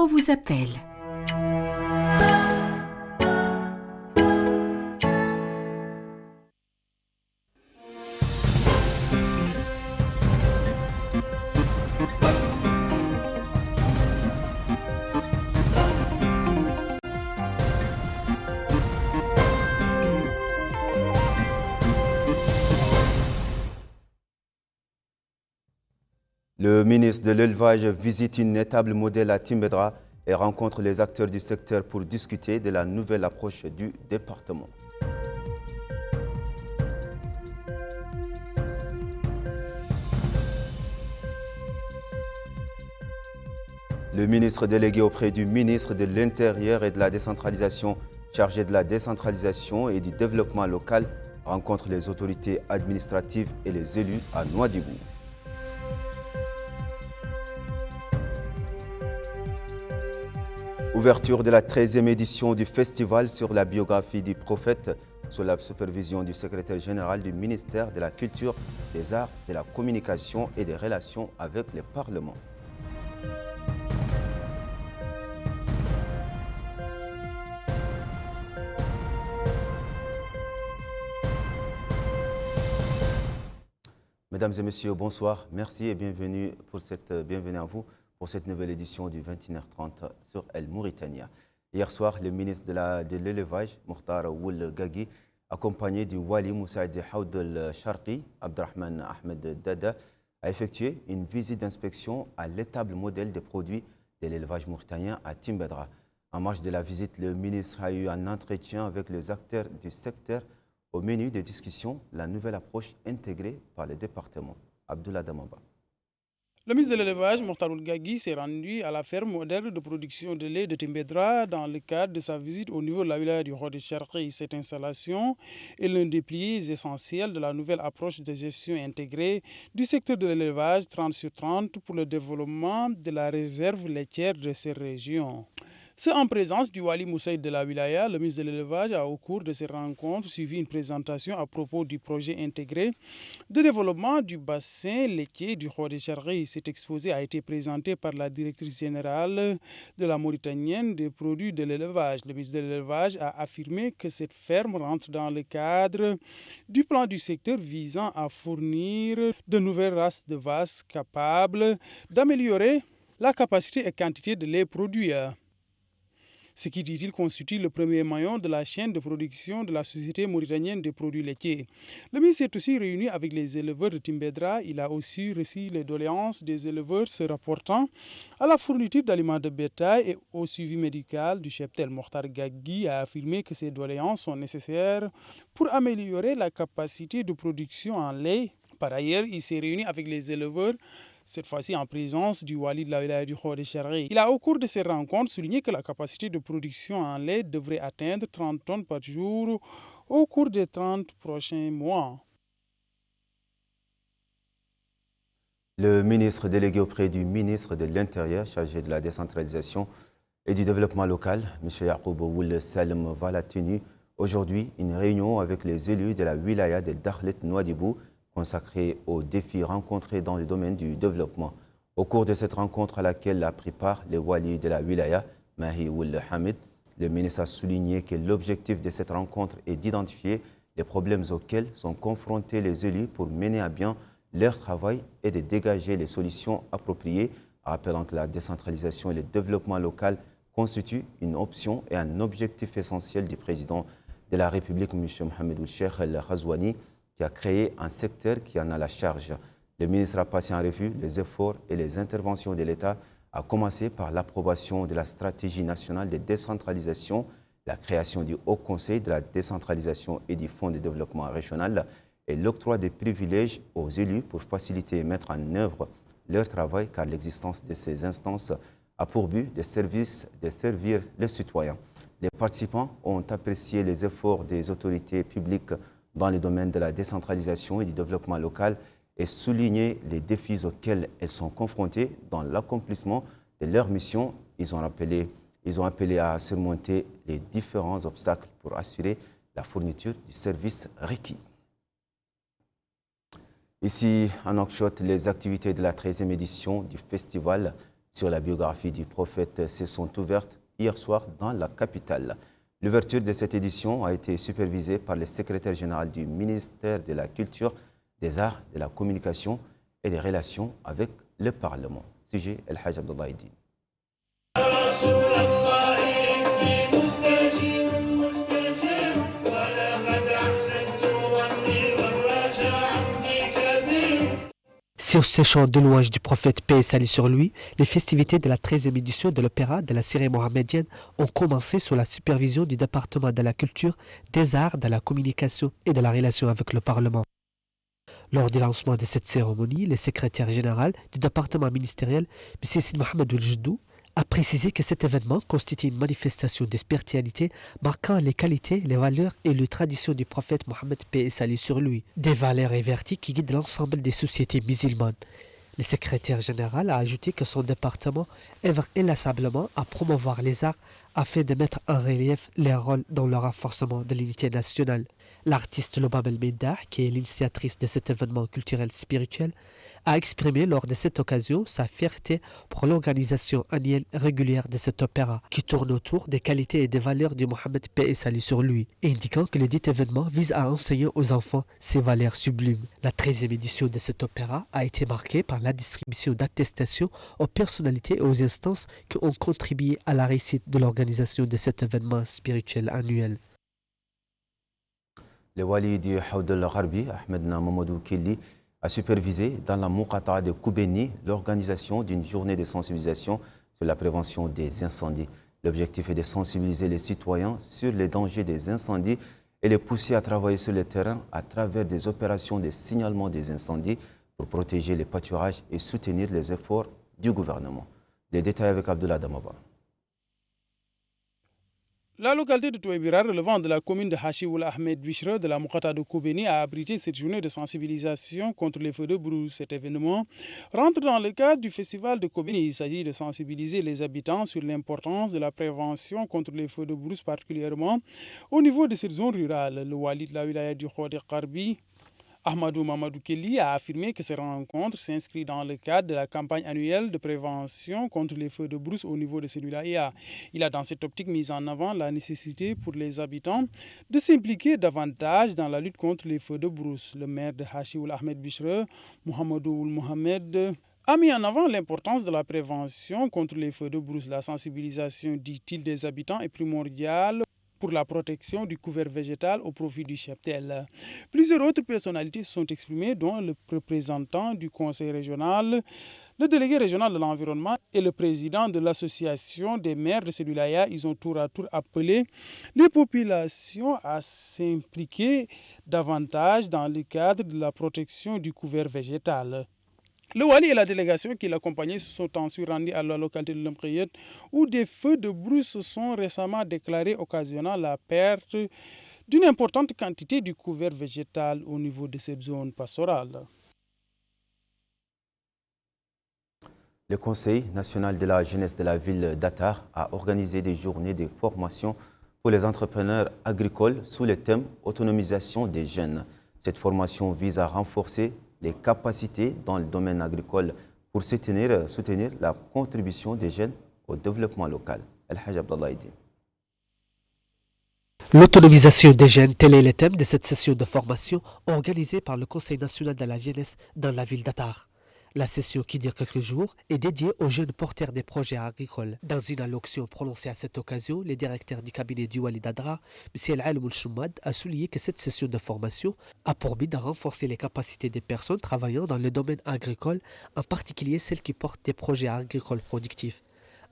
Info vous appelle. Le ministre de l'Élevage visite une étable modèle à Timbedra et rencontre les acteurs du secteur pour discuter de la nouvelle approche du département. Le ministre délégué auprès du ministre de l'Intérieur et de la décentralisation, chargé de la décentralisation et du développement local, rencontre les autorités administratives et les élus à Nouadhibou. Ouverture de la 13e édition du festival sur la biographie du prophète sous la supervision du secrétaire général du ministère de la Culture, des Arts, de la Communication et des Relations avec le Parlement. Mesdames et messieurs, bonsoir. Merci et bienvenue à vous pour cette nouvelle édition du 21h30 sur El Mauritania. Hier soir, le ministre de l'Élevage, Mokhtar Ould Ghagui, accompagné du Wali Moussaïd Haoud al-Sharqi, Abdrahman Ahmed Dada, a effectué une visite d'inspection à l'étable modèle des produits de l'élevage mauritanien à Timbedra. En marge de la visite, le ministre a eu un entretien avec les acteurs du secteur. Au menu des discussions, la nouvelle approche intégrée par le département. Abdullah Damaba. Le ministre de l'Élevage, Mokhtar Ould Ghagui, s'est rendu à la ferme moderne de production de lait de Timbedra dans le cadre de sa visite au niveau de la wilaya du Haoud al-Sharqi. Cette installation est l'un des piliers essentiels de la nouvelle approche de gestion intégrée du secteur de l'élevage 30/30 pour le développement de la réserve laitière de ces régions. C'est en présence du Wali Moussaïd de la Wilaya, le ministre de l'Élevage a au cours de ces rencontres suivi une présentation à propos du projet intégré de développement du bassin laitier du Haoud al-Sharqi. Cet exposé a été présenté par la directrice générale de la Mauritanienne des produits de l'élevage. Le ministre de l'Élevage a affirmé que cette ferme rentre dans le cadre du plan du secteur visant à fournir de nouvelles races de vaches capables d'améliorer la capacité et quantité de lait produit. Ce qui, dit-il, constitue le premier maillon de la chaîne de production de la Société mauritanienne des produits laitiers. Le ministre s'est aussi réuni avec les éleveurs de Timbedra. Il a aussi reçu les doléances des éleveurs se rapportant à la fourniture d'aliments de bétail et au suivi médical du cheptel. Mokhtar Ghagui a affirmé que ces doléances sont nécessaires pour améliorer la capacité de production en lait. Par ailleurs, il s'est réuni avec les éleveurs, cette fois-ci en présence du Wali de la wilaya du Haoud al-Sharqi. Il a au cours de ces rencontres souligné que la capacité de production en lait devrait atteindre 30 tonnes par jour au cours des 30 prochains mois. Le ministre délégué auprès du ministre de l'Intérieur, chargé de la décentralisation et du développement local, M. Yacoub Ould Salem, va la tenue aujourd'hui une réunion avec les élus de la wilaya de Dakhlet Nouadhibou, consacrée aux défis rencontrés dans le domaine du développement. Au cours de cette rencontre à laquelle a pris part le Wali de la Wilaya, Mahi Ould Hamid, le ministre a souligné que l'objectif de cette rencontre est d'identifier les problèmes auxquels sont confrontés les élus pour mener à bien leur travail et de dégager les solutions appropriées, rappelant que la décentralisation et le développement local constituent une option et un objectif essentiel du président de la République, M. Mohamed Ould Cheikh El-Ghazouani, qui a créé un secteur qui en a la charge. Le ministre a passé en revue les efforts et les interventions de l'État, à commencer par l'approbation de la stratégie nationale de décentralisation, la création du Haut Conseil de la décentralisation et du Fonds de développement régional et l'octroi des privilèges aux élus pour faciliter et mettre en œuvre leur travail, car l'existence de ces instances a pour but de servir les citoyens. Les participants ont apprécié les efforts des autorités publiques dans le domaine de la décentralisation et du développement local et souligner les défis auxquels elles sont confrontées dans l'accomplissement de leur mission. Ils ont appelé à surmonter les différents obstacles pour assurer la fourniture du service requis. Ici, à Nouakchott, les activités de la 13e édition du festival sur la biographie du prophète se sont ouvertes hier soir dans la capitale. L'ouverture de cette édition a été supervisée par le secrétaire général du ministère de la Culture, des Arts, de la Communication et des Relations avec le Parlement. Sujet El Hajj Abdallah Eddine. Sur ce chant de louange du prophète paix et salut sur lui, les festivités de la 13e édition de l'opéra de la Syrie mohammedienne ont commencé sous la supervision du département de la culture, des arts, de la communication et de la relation avec le Parlement. Lors du lancement de cette cérémonie, le secrétaire général du département ministériel, M. Sid Mohamed Ould-Jdou, a précisé que cet événement constitue une manifestation de spiritualité marquant les qualités, les valeurs et les traditions du prophète Mohammed paix et salut sur lui, des valeurs et vertus qui guident l'ensemble des sociétés musulmanes. Le secrétaire général a ajouté que son département œuvre inlassablement à promouvoir les arts afin de mettre en relief leur rôle dans le renforcement de l'unité nationale. L'artiste Lobam El-Meddah, qui est l'initiatrice de cet événement culturel spirituel, a exprimé lors de cette occasion sa fierté pour l'organisation annuelle régulière de cet opéra, qui tourne autour des qualités et des valeurs du Mohammed paix et salut sur lui, indiquant que le dit événement vise à enseigner aux enfants ces valeurs sublimes. La 13e édition de cet opéra a été marquée par la distribution d'attestations aux personnalités et aux instances qui ont contribué à la réussite de l'organisation de cet événement spirituel annuel. Le wali du Hawd al-Gharbi, Ahmed Mamadou Kelly, a supervisé dans la Muqata de Koubeni l'organisation d'une journée de sensibilisation sur la prévention des incendies. L'objectif est de sensibiliser les citoyens sur les dangers des incendies et les pousser à travailler sur le terrain à travers des opérations de signalement des incendies pour protéger les pâturages et soutenir les efforts du gouvernement. Des détails avec Abdullah Damaba. La localité de Touébira, relevant de la commune de Hachiwoul Ahmed Bishra de la Muqata de Koubeni, a abrité cette journée de sensibilisation contre les feux de brousse. Cet événement rentre dans le cadre du festival de Koubeni. Il s'agit de sensibiliser les habitants sur l'importance de la prévention contre les feux de brousse, particulièrement au niveau de cette zone rurale. Le wali de la wilaya du Hawd al-Gharbi, Ahmadou Mamadou Kelly, a affirmé que ces rencontres s'inscrivent dans le cadre de la campagne annuelle de prévention contre les feux de brousse au niveau de cette wilaya. Il a dans cette optique mis en avant la nécessité pour les habitants de s'impliquer davantage dans la lutte contre les feux de brousse. Le maire de Hachiwoul Ahmed Bishra, Mohamedou Mohamed, a mis en avant l'importance de la prévention contre les feux de brousse. La sensibilisation, dit-il, des habitants est primordiale pour la protection du couvert végétal au profit du cheptel. Plusieurs autres personnalités se sont exprimées, dont le représentant du conseil régional, le délégué régional de l'environnement et le président de l'association des maires de Sédulaya. Ils ont tour à tour appelé les populations à s'impliquer davantage dans le cadre de la protection du couvert végétal. Le wali et la délégation qui l'accompagnaient se sont ensuite rendus à la localité de Lemkhayet où des feux de brousse se sont récemment déclarés, occasionnant la perte d'une importante quantité du couvert végétal au niveau de cette zone pastorale. Le Conseil national de la jeunesse de la ville d'Atar a organisé des journées de formation pour les entrepreneurs agricoles sous le thème « Autonomisation des jeunes ». Cette formation vise à renforcer les capacités dans le domaine agricole pour soutenir la contribution des jeunes au développement local. El-Hajj Abdallah Eddine. L'autonomisation des jeunes, tel est le thème de cette session de formation organisée par le Conseil national de la jeunesse dans la ville d'Atar. La session, qui dure quelques jours, est dédiée aux jeunes porteurs des projets agricoles. Dans une allocution prononcée à cette occasion, le directeur du cabinet du Wali d'Adra, M. El-Alim El-Choumad, a souligné que cette session de formation a pour but de renforcer les capacités des personnes travaillant dans le domaine agricole, en particulier celles qui portent des projets agricoles productifs,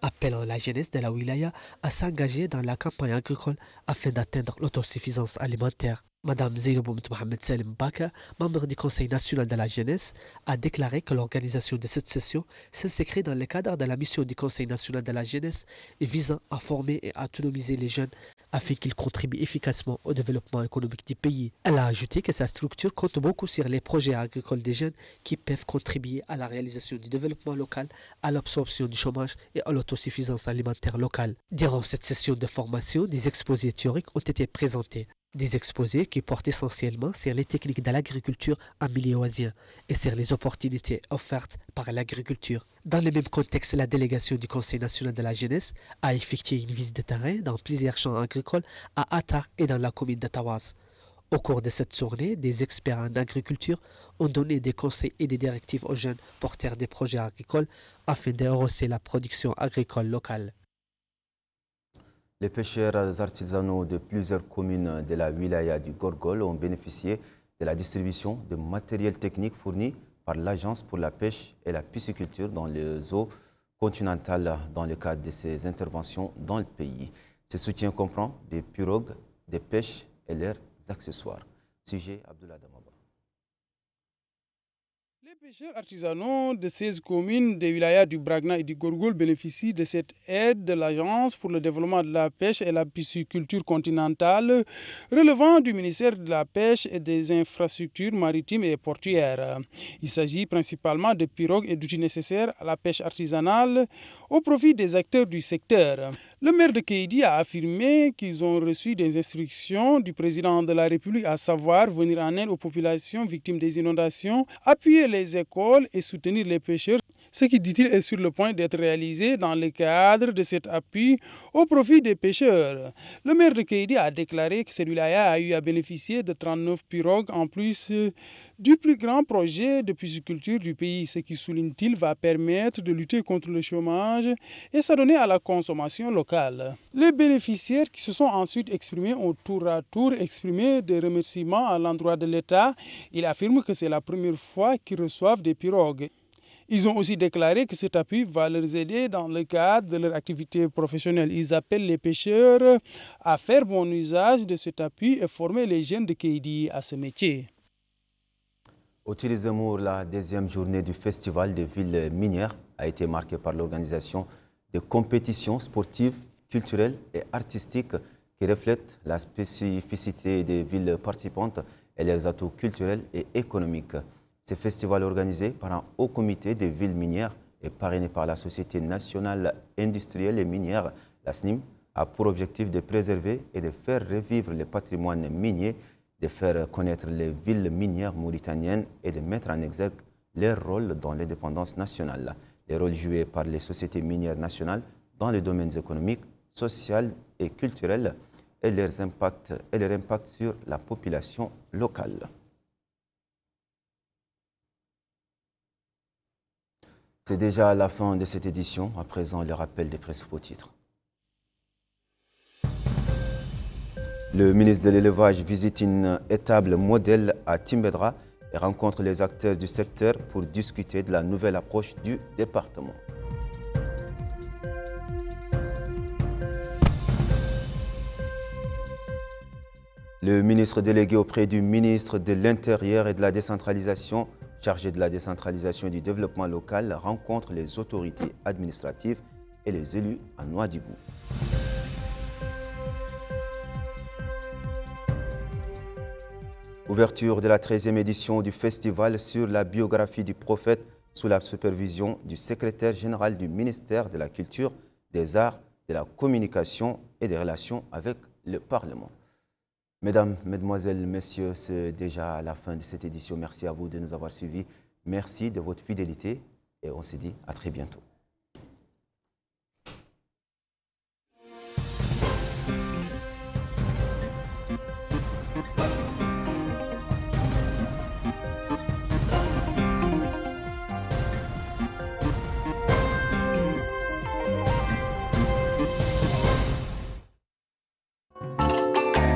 appelant la jeunesse de la wilaya à s'engager dans la campagne agricole afin d'atteindre l'autosuffisance alimentaire. Madame Zeynabou Mohamed Salim Baka, membre du Conseil national de la jeunesse, a déclaré que l'organisation de cette session s'inscrit dans le cadre de la mission du Conseil national de la jeunesse visant à former et à autonomiser les jeunes afin qu'ils contribuent efficacement au développement économique du pays. Elle a ajouté que sa structure compte beaucoup sur les projets agricoles des jeunes qui peuvent contribuer à la réalisation du développement local, à l'absorption du chômage et à l'autosuffisance alimentaire locale. Durant cette session de formation, des exposés théoriques ont été présentés. Des exposés qui portent essentiellement sur les techniques de l'agriculture en milieu oisien et sur les opportunités offertes par l'agriculture. Dans le même contexte, la délégation du Conseil national de la jeunesse a effectué une visite de terrain dans plusieurs champs agricoles à Atar et dans la commune d'Atawas. Au cours de cette journée, des experts en agriculture ont donné des conseils et des directives aux jeunes porteurs des projets agricoles afin de rehausser la production agricole locale. Les pêcheurs artisanaux de plusieurs communes de la wilaya du Gorgol ont bénéficié de la distribution de matériel technique fourni par l'Agence pour la pêche et la pisciculture dans les eaux continentales dans le cadre de ses interventions dans le pays. Ce soutien comprend des pirogues, des pêches et leurs accessoires. Sujet Abdullah Damaba. Les pêcheurs artisanaux de 16 communes des wilayas du Bragna et du Gorgol bénéficient de cette aide de l'Agence pour le développement de la pêche et la pisciculture continentale relevant du ministère de la Pêche et des infrastructures maritimes et portuaires. Il s'agit principalement de pirogues et d'outils nécessaires à la pêche artisanale au profit des acteurs du secteur. Le maire de Kéidi a affirmé qu'ils ont reçu des instructions du président de la République, à savoir venir en aide aux populations victimes des inondations, appuyer les écoles et soutenir les pêcheurs, ce qui, dit-il, est sur le point d'être réalisé dans le cadre de cet appui au profit des pêcheurs. Le maire de Kéidi a déclaré que celui-là a eu à bénéficier de 39 pirogues en plus du plus grand projet de pisciculture du pays, ce qui, souligne-t-il, va permettre de lutter contre le chômage et s'adonner à la consommation locale. Les bénéficiaires qui se sont ensuite exprimés ont tour à tour exprimé des remerciements à l'endroit de l'État. Ils affirment que c'est la première fois qu'ils reçoivent des pirogues. Ils ont aussi déclaré que cet appui va leur aider dans le cadre de leur activité professionnelle. Ils appellent les pêcheurs à faire bon usage de cet appui et former les jeunes de Kéidi à ce métier. Au Tilizemour, la deuxième journée du Festival des villes minières a été marquée par l'organisation de compétitions sportives, culturelles et artistiques qui reflètent la spécificité des villes participantes et leurs atouts culturels et économiques. Ce festival organisé par un haut comité des villes minières et parrainé par la Société nationale industrielle et minière, la SNIM, a pour objectif de préserver et de faire revivre le patrimoine minier, de faire connaître les villes minières mauritaniennes et de mettre en exergue leur rôle dans l'indépendance nationale, les rôles joués par les sociétés minières nationales dans les domaines économiques, sociaux et culturels et leur impact sur la population locale. C'est déjà la fin de cette édition. À présent, le rappel des principaux titres. Le ministre de l'Élevage visite une étable modèle à Timbedra et rencontre les acteurs du secteur pour discuter de la nouvelle approche du département. Le ministre délégué auprès du ministre de l'Intérieur et de la décentralisation, chargé de la décentralisation et du développement local, rencontre les autorités administratives et les élus à Nouadhibou. Ouverture de la 13e édition du festival sur la biographie du prophète sous la supervision du secrétaire général du ministère de la Culture, des Arts, de la Communication et des Relations avec le Parlement. Mesdames, Mesdemoiselles, Messieurs, c'est déjà la fin de cette édition. Merci à vous de nous avoir suivis. Merci de votre fidélité et on se dit à très bientôt.